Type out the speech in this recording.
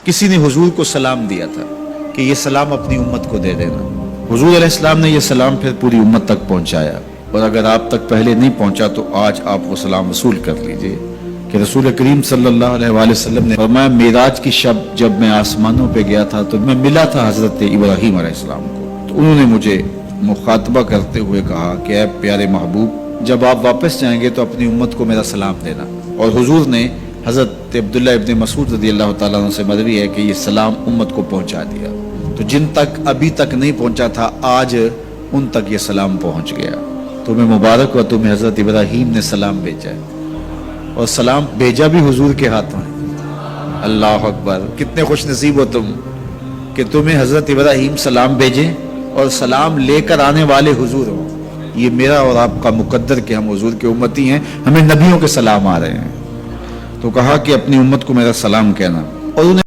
کسی نے حضور کو سلام دیا تھا کہ یہ سلام اپنی امت کو دے دینا. حضور علیہ السلام نے یہ سلام پھر پوری امت تک پہنچایا، اور اگر آپ تک پہلے نہیں پہنچا تو آج آپ وہ سلام وصول کر لیجئے کہ رسول کریم صلی اللہ علیہ وآلہ وسلم نے فرمایا معراج کی شب جب میں آسمانوں پہ گیا تھا تو میں ملا تھا حضرت ابراہیم علیہ السلام کو، تو انہوں نے مجھے مخاطبہ کرتے ہوئے کہا کہ اے پیارے محبوب، جب آپ واپس جائیں گے تو اپنی امت کو میرا سلام دینا. اور حضور نے حضرت عبداللہ ابن مسعود رضی اللہ تعالیٰ عنہ سے مروی ہے کہ یہ سلام امت کو پہنچا دیا. تو جن تک ابھی تک نہیں پہنچا تھا آج ان تک یہ سلام پہنچ گیا. تمہیں مبارک ہو، تمہیں حضرت ابراہیم نے سلام بھیجا ہے، اور سلام بھیجا بھی حضور کے ہاتھوں ہے. اللہ اکبر، کتنے خوش نصیب ہو تم کہ تمہیں حضرت ابراہیم سلام بھیجیں اور سلام لے کر آنے والے حضور ہو. یہ میرا اور آپ کا مقدر کہ ہم حضور کے امتی ہیں، ہمیں نبیوں کے سلام آ رہے ہیں. تو کہا کہ اپنی امت کو میرا سلام کہنا، اور انہیں